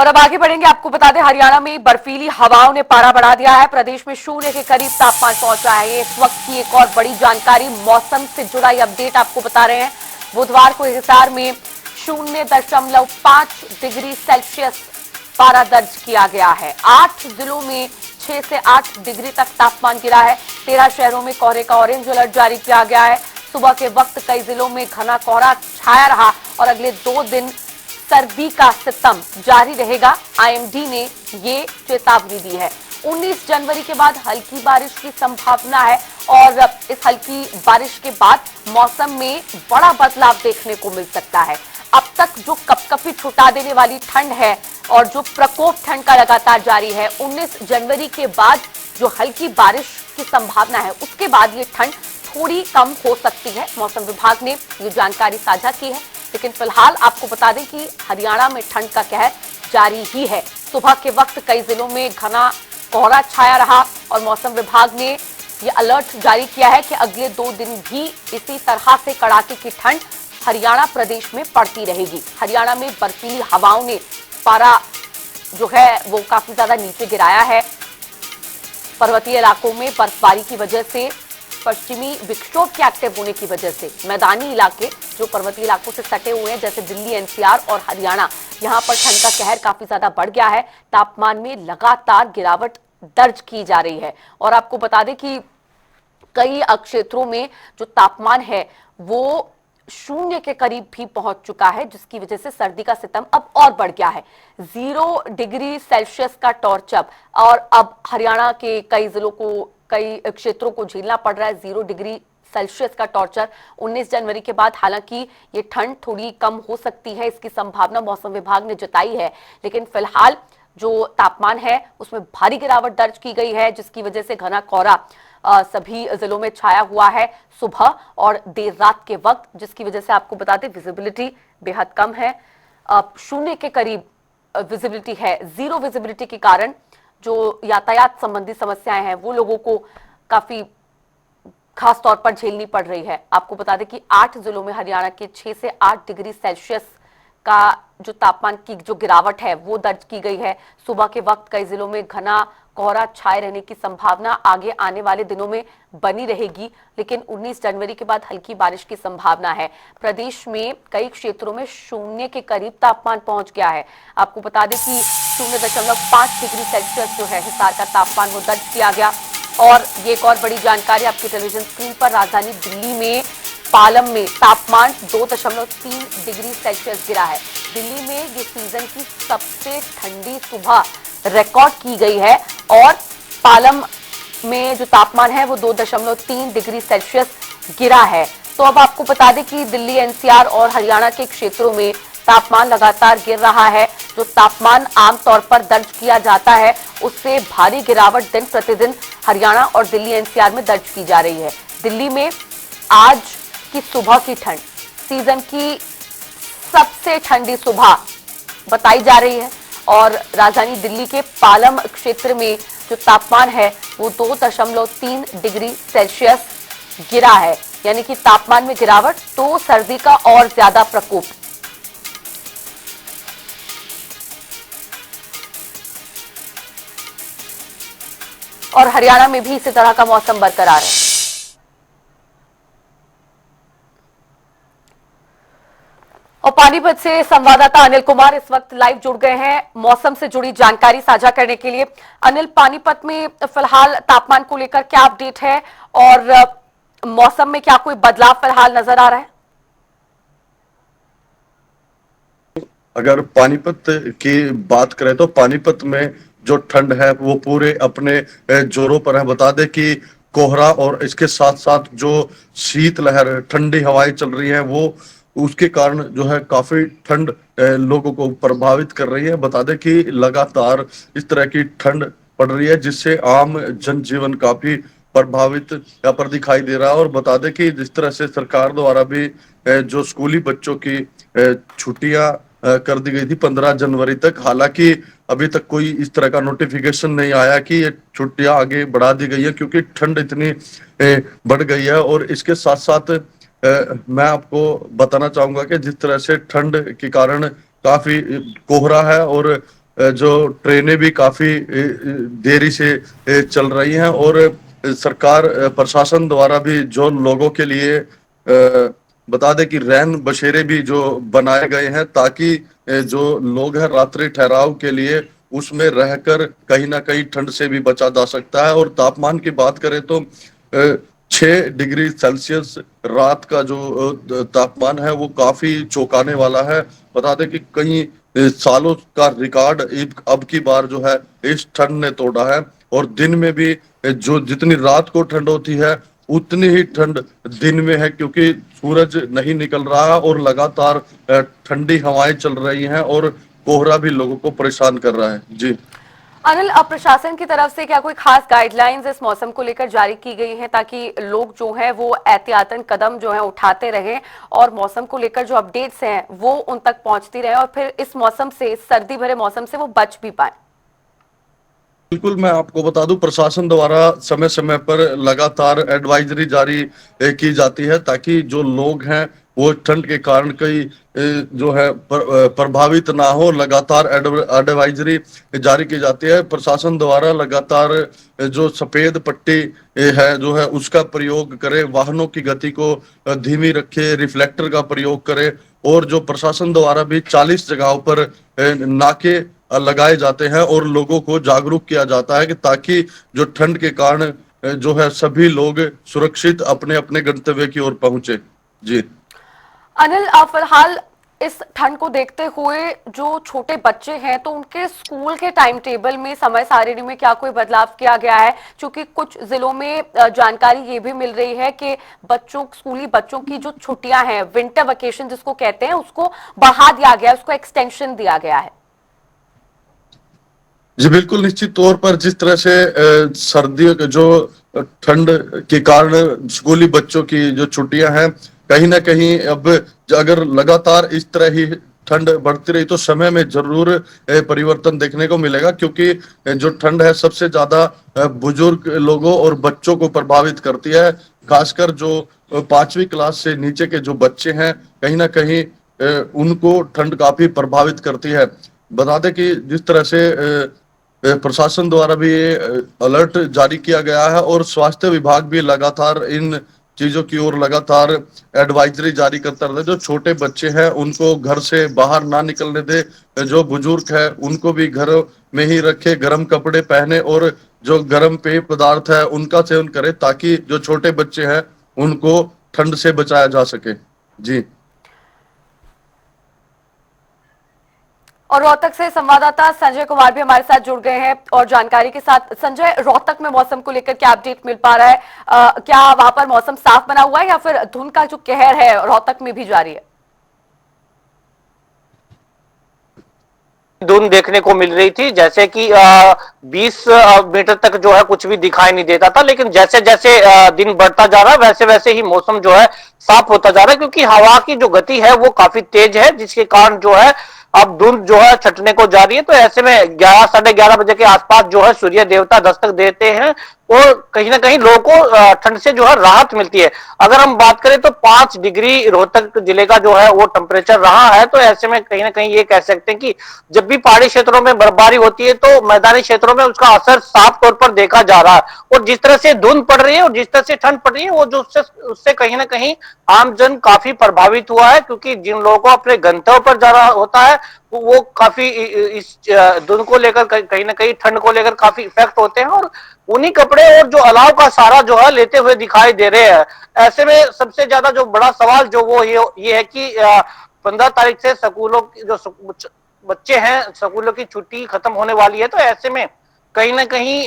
और अब आगे बढ़ेंगे। आपको बता दें, हरियाणा में बर्फीली हवाओं ने पारा बढ़ा दिया है। प्रदेश में शून्य के करीब तापमान पहुंचा है। इस वक्त की एक और बड़ी जानकारी, मौसम से जुड़ा ये अपडेट आपको बता रहे हैं। बुधवार को हिसार में 0.5 डिग्री सेल्सियस पारा दर्ज किया गया है। 8 जिलों में 6 से 8 डिग्री तक तापमान गिरा है। 13 शहरों में कोहरे का ऑरेंज अलर्ट जारी किया गया है। सुबह के वक्त कई जिलों में घना कोहरा छाया रहा और अगले 2 दिन सर्दी का सितम जारी रहेगा। आईएमडी ने ये चेतावनी दी है। 19 जनवरी के बाद हल्की बारिश की संभावना है और इस हल्की बारिश के बाद मौसम में बड़ा बदलाव देखने को मिल सकता है। अब तक जो कपकपी छुटा देने वाली ठंड है और जो प्रकोप ठंड का लगातार जारी है, 19 जनवरी के बाद जो हल्की बारिश की संभावना है, उसके बाद ये ठंड थोड़ी कम हो सकती है। मौसम विभाग ने ये जानकारी साझा की है। लेकिन फिलहाल आपको बता दें कि हरियाणा में ठंड का कहर जारी ही है। सुबह के वक्त कई जिलों में घना कोहरा छाया रहा और मौसम विभाग ने ये अलर्ट जारी किया है कि अगले 2 दिन भी इसी तरह से कड़ाके की ठंड हरियाणा प्रदेश में पड़ती रहेगी। हरियाणा में बर्फीली हवाओं ने पारा जो है वो काफी ज्यादा नीचे गिराया है। पर्वतीय इलाकों में बर्फबारी की वजह से, पश्चिमी विक्षोभ के एक्टिव होने की वजह से मैदानी इलाके जो पर्वतीय इलाकों से सटे हुए हैं, जैसे दिल्ली, एनसीआर और हरियाणा, यहां पर ठंड का कहर काफी ज्यादा बढ़ गया है। तापमान में लगातार गिरावट दर्ज की जा रही है और आपको बता दें कि कई क्षेत्रों में जो तापमान है वो 0 के करीब भी पहुंच चुका है, जिसकी वजह से सर्दी का सितम अब और बढ़ गया है। 0 डिग्री सेल्सियस का टॉर्चर और अब हरियाणा के कई जिलों को, कई क्षेत्रों को झेलना पड़ रहा है 0 डिग्री सेल्सियस का टॉर्चर। 19 जनवरी के बाद हालांकि ये ठंड थोड़ी कम हो सकती है, इसकी संभावना मौसम विभाग ने जताई है। लेकिन फिलहाल जो तापमान है उसमें भारी गिरावट दर्ज की गई है, जिसकी वजह से घना कोहरा सभी जिलों में छाया हुआ है सुबह और देर रात के वक्त, जिसकी वजह से आपको बता दें विजिबिलिटी बेहद कम है। 0 के करीब विजिबिलिटी है। 0 विजिबिलिटी के कारण जो यातायात संबंधी समस्याएं हैं वो लोगों को काफी खास तौर पर झेलनी पड़ रही है। आपको बता दें कि 8 जिलों में हरियाणा के 6 से 8 डिग्री सेल्सियस का जो तापमान की जो गिरावट है वो दर्ज की गई है। सुबह के वक्त कई जिलों में घना कोहरा छाए रहने की संभावना आगे आने वाले दिनों में बनी रहेगी। लेकिन 19 जनवरी के बाद हल्की बारिश की संभावना है। प्रदेश में कई क्षेत्रों में 0 के करीब तापमान पहुंच गया है। आपको बता दें कि 0.5 डिग्री सेल्सियस जो है हिसार का तापमान वो दर्ज किया गया। और ये एक और बड़ी जानकारी आपकी टेलीविजन स्क्रीन पर, राजधानी दिल्ली में पालम में तापमान 2.3 डिग्री सेल्सियस गिरा है। दिल्ली में ये सीजन की सबसे ठंडी सुबह रिकॉर्ड की गई है और पालम में जो तापमान है वो 2.3 डिग्री सेल्सियस गिरा है। तो अब आपको बता दें कि दिल्ली, एनसीआर और हरियाणा के क्षेत्रों में तापमान लगातार गिर रहा है। जो तापमान आमतौर पर दर्ज किया जाता है उससे भारी गिरावट दिन प्रतिदिन हरियाणा और दिल्ली, एनसीआर में दर्ज की जा रही है। दिल्ली में आज की सुबह की ठंड सीजन की सबसे ठंडी सुबह बताई जा रही है और राजधानी दिल्ली के पालम क्षेत्र में जो तापमान है वो 2.3 डिग्री सेल्सियस गिरा है। यानी कि तापमान में गिरावट तो सर्दी का और ज्यादा प्रकोप। और हरियाणा में भी इसी तरह का मौसम बरकरार है। और पानीपत से संवाददाता अनिल कुमार इस वक्त लाइव जुड़ गए हैं मौसम से जुड़ी जानकारी साझा करने के लिए। अनिल, पानीपत में फिलहाल तापमान को लेकर क्या अपडेट है और मौसम में क्या कोई बदलाव फिलहाल नजर आ रहा है? अगर पानीपत की बात करें तो पानीपत में जो ठंड है वो पूरे अपने जोरों पर है। बता दें कि कोहरा और इसके साथ साथ जो शीतलहर, ठंडी हवाएं चल रही हैं वो उसके कारण जो है काफी ठंड लोगों को प्रभावित कर रही है। बता दें कि लगातार इस तरह की ठंड पड़ रही है जिससे आम जनजीवन काफी प्रभावित यहाँ पर दिखाई दे रहा है। और बता दें कि जिस तरह से सरकार द्वारा भी जो स्कूली बच्चों की छुट्टियां कर दी गई थी 15 जनवरी तक, हालांकि अभी तक कोई इस तरह का नोटिफिकेशन नहीं आया कि ये छुट्टियां आगे बढ़ा दी गई है क्योंकि ठंड इतनी बढ़ गई है। और इसके साथ साथ मैं आपको बताना चाहूंगा कि जिस तरह से ठंड के कारण काफी कोहरा है और जो ट्रेनें भी काफी देरी से चल रही हैं, और सरकार प्रशासन द्वारा भी जो लोगों के लिए बता दें कि रैन बसेरे भी जो बनाए गए हैं, ताकि जो लोग हैं रात्रि ठहराव के लिए उसमें रहकर कहीं ना कहीं ठंड से भी बचा जा सकता है। और तापमान की बात करें तो 6 डिग्री सेल्सियस रात का जो तापमान है वो काफी चौंकाने वाला है। बता दें कि कई सालों का रिकॉर्ड अब की बार जो है इस ठंड ने तोड़ा है। और दिन में भी जो जितनी रात को ठंड होती है उतनी ही ठंड दिन में है, क्योंकि सूरज नहीं निकल रहा है और लगातार ठंडी हवाएं चल रही हैं, और कोहरा भी लोगों को परेशान कर रहा है। जी अनिल, अब प्रशासन की तरफ से क्या कोई खास गाइडलाइंस इस मौसम को लेकर जारी की गई हैं ताकि लोग जो हैं वो एहतियातन कदम जो है उठाते रहें और मौसम को लेकर जो अपडेट्स हैं वो उन तक पहुंचती रहे और फिर इस मौसम से, सर्दी भरे मौसम से वो बच भी पाए? बिल्कुल, मैं आपको बता दूं, प्रशासन द्वारा समय समय पर लगातार एडवाइजरी जारी की जाती है, ताकि जो लोग हैं वो ठंड के कारण कई जो है प्रभावित ना हो। लगातार एडवाइजरी जारी की जाती है प्रशासन द्वारा। लगातार जो सफेद पट्टी है जो है उसका प्रयोग करे, वाहनों की गति को धीमी रखे, रिफ्लेक्टर का प्रयोग करे। और जो प्रशासन द्वारा भी 40 जगहों पर नाके लगाए जाते हैं और लोगों को जागरूक किया जाता है, कि ताकि जो ठंड के कारण जो है सभी लोग सुरक्षित अपने अपने गंतव्य की ओर पहुंचे। जी अनिल, फिलहाल इस ठंड को देखते हुए जो छोटे बच्चे हैं तो उनके स्कूल के टाइम टेबल में, समय सारिणी में क्या कोई बदलाव किया गया है? क्योंकि कुछ जिलों में जानकारी ये भी मिल रही है कि स्कूली बच्चों की जो छुट्टियां हैं, विंटर वेकेशन जिसको कहते हैं, उसको बढ़ा दिया गया है, उसको एक्सटेंशन दिया गया है। जी बिल्कुल, निश्चित तौर पर जिस तरह से सर्दियों के जो ठंड के कारण स्कूली बच्चों की जो छुट्टियां हैं, कहीं ना कहीं अब अगर लगातार इस तरह ही ठंड बढ़ती रही तो समय में जरूर परिवर्तन देखने को मिलेगा। क्योंकि जो ठंड है सबसे ज्यादा बुजुर्ग लोगों और बच्चों को प्रभावित करती है। खासकर जो 5वीं क्लास से नीचे के जो बच्चे हैं, कहीं ना कहीं उनको ठंड काफी प्रभावित करती है। बता दें कि जिस तरह से प्रशासन द्वारा भी अलर्ट जारी किया गया है, और स्वास्थ्य विभाग भी लगातार इन चीजों की ओर लगातार एडवाइजरी जारी करता रहता है। जो छोटे बच्चे हैं उनको घर से बाहर ना निकलने दे, जो बुजुर्ग है उनको भी घर में ही रखे, गर्म कपड़े पहने और जो गर्म पेय पदार्थ है उनका सेवन करे, ताकि जो छोटे बच्चे हैं उनको ठंड से बचाया जा सके। जी और रोहतक से संवाददाता संजय कुमार भी हमारे साथ जुड़ गए हैं और जानकारी के साथ। संजय, रोहतक में मौसम को लेकर क्या अपडेट मिल पा रहा है? क्या वहां पर मौसम साफ बना हुआ है या फिर धुंध का जो कहर है रोहतक में भी जारी है? धुंध देखने को मिल रही थी, जैसे कि 20 मीटर तक जो है कुछ भी दिखाई नहीं देता था, लेकिन जैसे जैसे दिन बढ़ता जा रहा है वैसे वैसे ही मौसम जो है साफ होता जा रहा है, क्योंकि हवा की जो गति है वो काफी तेज है, जिसके कारण जो है अब धुंध जो है छटने को जा रही है। तो ऐसे में 11 साढ़े 11 बजे के आसपास जो है सूर्य देवता दस्तक देते हैं और कहीं ना कहीं लोगों को ठंड से जो है राहत मिलती है। अगर हम बात करें तो 5 डिग्री रोहतक जिले का जो है वो टेम्परेचर रहा है। तो ऐसे में कहीं ना कहीं ये कह सकते हैं कि जब भी पहाड़ी क्षेत्रों में बर्फबारी होती है तो मैदानी क्षेत्रों में उसका असर साफ तौर पर देखा जा रहा है। और जिस तरह से धुंध पड़ रही है और जिस तरह से ठंड पड़ रही है, वो जो उससे कहीं ना कहीं आमजन काफी प्रभावित हुआ है, क्योंकि जिन लोगों को अपने गंतव्य पर जाना होता है वो काफी इस धुंध को लेकर कहीं ना कहीं ठंड को लेकर काफी इफेक्ट होते हैं और उन्हीं कपड़े और जो अलाव का सारा जो है लेते हुए दिखाई दे रहे हैं। ऐसे में सबसे ज्यादा जो बड़ा सवाल जो वो ये है कि 15 तारीख से स्कूलों की जो बच्चे हैं, स्कूलों की छुट्टी खत्म होने वाली है। तो ऐसे में कहीं ना कहीं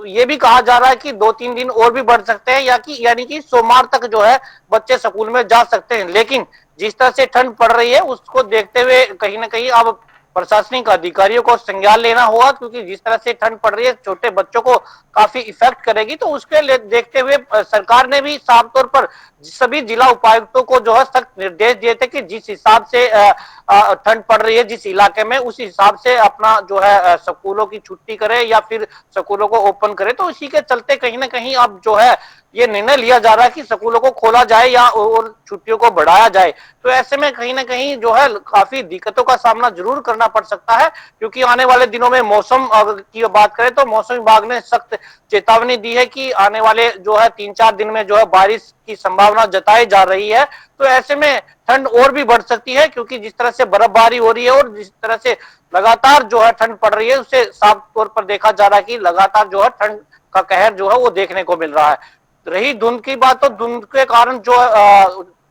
ये भी कहा जा रहा है कि 2-3 दिन और भी बढ़ सकते हैं, यानी कि सोमवार तक जो है बच्चे स्कूल में जा सकते हैं। लेकिन जिस तरह से ठंड पड़ रही है उसको देखते हुए कहीं ना कहीं अब प्रशासनिक अधिकारियों को संज्ञान लेना होगा, क्योंकि जिस तरह से ठंड पड़ रही है छोटे बच्चों को काफी इफेक्ट करेगी। तो उसके देखते हुए सरकार ने भी साफ तौर पर सभी जिला उपायुक्तों को जो है सख्त निर्देश दिए थे कि जिस हिसाब से ठंड पड़ रही है जिस इलाके में, उस हिसाब से अपना जो है स्कूलों की छुट्टी करे या फिर स्कूलों को ओपन करे। तो इसी के चलते कहीं ना कहीं अब जो है ये निर्णय लिया जा रहा है कि स्कूलों को खोला जाए या और छुट्टियों को बढ़ाया जाए, तो ऐसे में कहीं ना कहीं जो है काफी दिक्कतों का सामना जरूर करना पड़ सकता है, क्योंकि आने वाले दिनों में मौसम की बात करें तो मौसम विभाग ने सख्त चेतावनी दी है कि आने वाले जो है 3-4 दिन में जो है बारिश की संभावना जताई जा रही है। तो ऐसे में ठंड और भी बढ़ सकती है, क्योंकि जिस तरह से बर्फबारी हो रही है और जिस तरह से लगातार जो है ठंड पड़ रही है, उससे साफ तौर पर देखा जा रहा है कि लगातार जो है ठंड का कहर जो है वो देखने को मिल रहा है। रही धुंध की बात, तो धुंध के कारण जो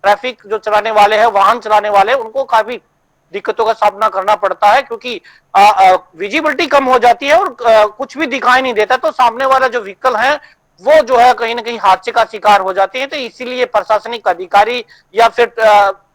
ट्रैफिक जो चलाने वाले हैं, वाहन चलाने वाले, उनको काफी दिक्कतों का सामना करना पड़ता है, क्योंकि विजिबिलिटी कम हो जाती है और कुछ भी दिखाई नहीं देता, तो सामने वाला जो व्हीकल है वो जो है कहीं ना कहीं हादसे का शिकार हो जाते हैं। तो इसीलिए प्रशासनिक अधिकारी या फिर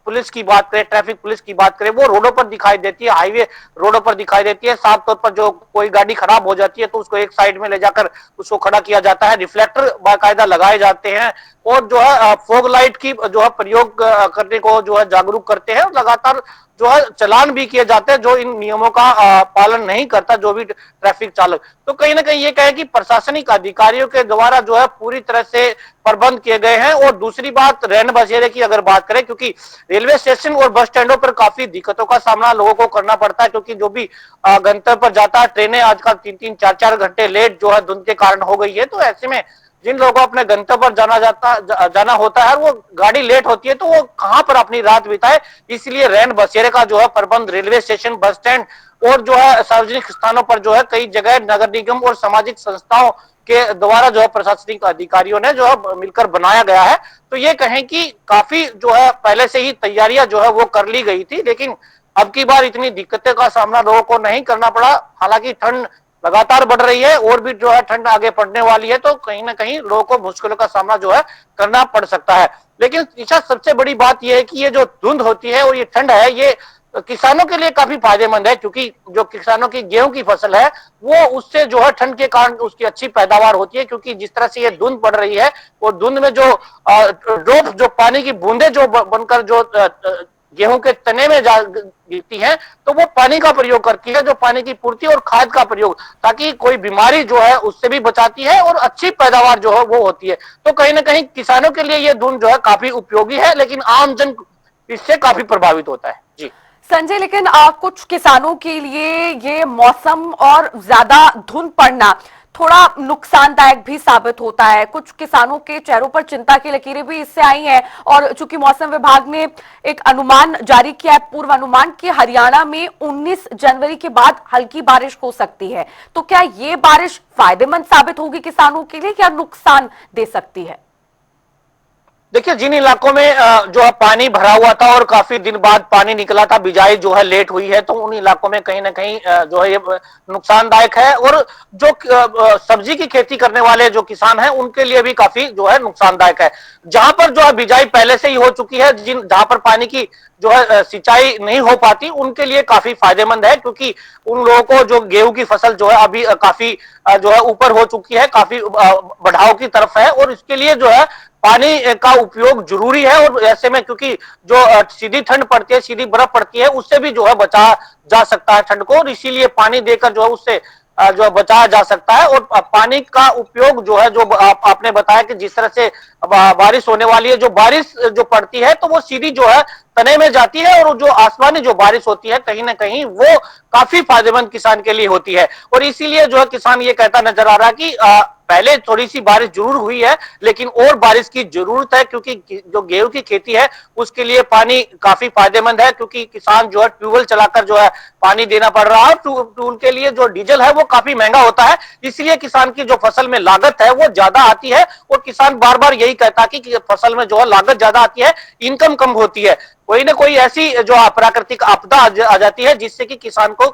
पुलिस की बात करें, ट्रैफिक पुलिस की बात करें, वो रोडों पर दिखाई देती है, हाईवे रोडों पर दिखाई देती है। साफ तौर पर जो कोई गाड़ी खराब हो जाती है तो उसको एक साइड में ले जाकर उसको खड़ा किया जाता है, रिफ्लेक्टर बाकायदा लगाए जाते हैं और जो है फॉग लाइट की जो है प्रयोग करने को जो है जागरूक करते हैं, और लगातार जो है चालान भी किए जाते हैं जो इन नियमों का पालन नहीं करता, जो भी ट्रैफिक चालक। तो कहीं ना कहीं ये कहे कि प्रशासनिक अधिकारियों के द्वारा जो है पूरी तरह से प्रबंध किए गए हैं। और दूसरी बात रैन बसेरे की अगर बात करें, क्योंकि रेलवे स्टेशन और बस स्टैंडों पर काफी दिक्कतों का सामना लोगों को करना पड़ता है, क्योंकि जो भी गंतव्य पर जाता है, ट्रेनें आजकल 3-3, 4-4 घंटे लेट जो है धुंध के कारण हो गई है। तो ऐसे में जिन लोगों को अपने गंतव्य पर जाना होता है, वो गाड़ी लेट होती है तो वो कहां पर अपनी रात बिताए, इसलिए रैन बसेरे का जो है प्रबंध रेलवे स्टेशन, बस स्टैंड और जो है सार्वजनिक स्थानों पर जो है कई जगह नगर निगम और सामाजिक संस्थाओं के द्वारा जो है प्रशासनिक अधिकारियों ने जो है मिलकर बनाया गया है। तो ये कहें कि काफी जो है पहले से ही तैयारियां जो है वो कर ली गई थी, लेकिन अब की बार इतनी दिक्कतों का सामना लोगों को नहीं करना पड़ा। हालांकि ठंड लगातार बढ़ रही है और भी जो है ठंड आगे पड़ने वाली है, तो कहीं ना कहीं लोगों को मुश्किलों का सामना जो है करना पड़ सकता है। लेकिन ईशा, सबसे बड़ी बात यह है कि ये जो धुंध होती है और ये ठंड है, ये किसानों के लिए काफी फायदेमंद है, क्योंकि जो किसानों की गेहूं की फसल है वो उससे जो है ठंड के कारण उसकी अच्छी पैदावार होती है, क्योंकि जिस तरह से ये धुंध पड़ रही है और धुंध में जो ड्रॉप जो पानी की बूंदे जो बनकर जो गेहूं के तने में जा गिरती है, तो वो पानी का प्रयोग करती है, जो पानी की पूर्ति और खाद का प्रयोग, ताकि कोई बीमारी जो है उससे भी बचाती है और अच्छी पैदावार जो है वो होती है। तो कहीं ना कहीं किसानों के लिए ये धुंध जो है काफी उपयोगी है, लेकिन आम जन इससे काफी प्रभावित होता है। जी संजय, लेकिन कुछ किसानों के लिए ये मौसम और ज्यादा धुंध पड़ना थोड़ा नुकसानदायक भी साबित होता है। कुछ किसानों के चेहरों पर चिंता की लकीरें भी इससे आई हैं, और चूंकि मौसम विभाग ने एक अनुमान जारी किया है, पूर्व अनुमान, कि हरियाणा में 19 जनवरी के बाद हल्की बारिश हो सकती है। तो क्या ये बारिश फायदेमंद साबित होगी किसानों के लिए, क्या नुकसान दे सकती है? देखिए, जिन इलाकों में जो है पानी भरा हुआ था और काफी दिन बाद पानी निकला था, बिजाई जो है लेट हुई है, तो उन इलाकों में कहीं ना कहीं जो है ये नुकसानदायक है। और जो सब्जी की खेती करने वाले जो किसान हैं उनके लिए भी काफी जो है नुकसानदायक है। जहां पर जो है बिजाई पहले से ही हो चुकी है, जहां पर पानी की जो है सिंचाई नहीं हो पाती, उनके लिए काफी फायदेमंद है, क्योंकि उन लोगों को जो गेहूं की फसल जो है अभी काफी जो है ऊपर हो चुकी है, काफी बढ़ाव की तरफ है, और इसके लिए जो है पानी का उपयोग जरूरी है। और ऐसे में क्योंकि जो सीधी ठंड पड़ती है, सीधी बर्फ पड़ती है, उससे भी जो है बचा जा सकता है ठंड को, और इसीलिए पानी देकर जो है उससे जो है बचाया जा सकता है। और पानी का उपयोग जो है, जो आपने बताया कि जिस तरह से बारिश होने वाली है, जो बारिश जो पड़ती है तो वो सीधी जो है तने में जाती है, और जो आसमानी जो बारिश होती है कहीं ना कहीं वो काफी फायदेमंद किसान के लिए होती है। और इसीलिए जो है किसान ये कहता नजर आ रहा है कि पहले थोड़ी सी बारिश जरूर हुई है, लेकिन और बारिश की जरूरत है, क्योंकि जो गेहूं की खेती है उसके लिए पानी काफी फायदेमंद है, क्योंकि किसान जो है ट्यूबवेल चलाकर जो है पानी देना पड़ रहा है। ट्यूबवेल के लिए जो डीजल है वो काफी महंगा होता है, इसलिए किसान की जो फसल में लागत है वो ज्यादा आती है, और किसान बार बार यही कहता है कि फसल में जो है लागत ज्यादा आती है, इनकम कम होती है, कोई ना कोई ऐसी जो प्राकृतिक आपदा आ जाती है जिससे कि किसान को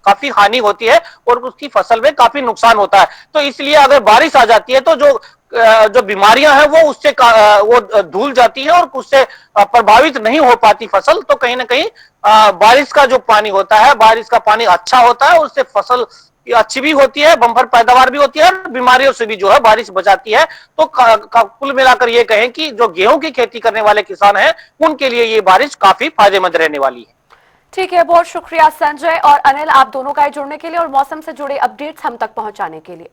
काफी हानि होती है और उसकी फसल में काफी नुकसान होता है। तो इसलिए अगर बारिश आ जाती है तो जो बीमारियां हैं वो उससे वो धुल जाती है और उससे प्रभावित नहीं हो पाती फसल। तो कहीं ना कहीं बारिश का जो पानी होता है, बारिश का पानी अच्छा होता है, उससे फसल अच्छी भी होती है, बम्पर पैदावार भी होती है, बीमारियों से भी जो है बारिश बचाती है। तो कुल मिलाकर ये कहें कि जो गेहूं की खेती करने वाले किसान हैं उनके लिए ये बारिश काफी फायदेमंद रहने वाली है। ठीक है, बहुत शुक्रिया संजय और अनिल, आप दोनों का जुड़ने के लिए और मौसम से जुड़े अपडेट्स हम तक पहुंचाने के लिए।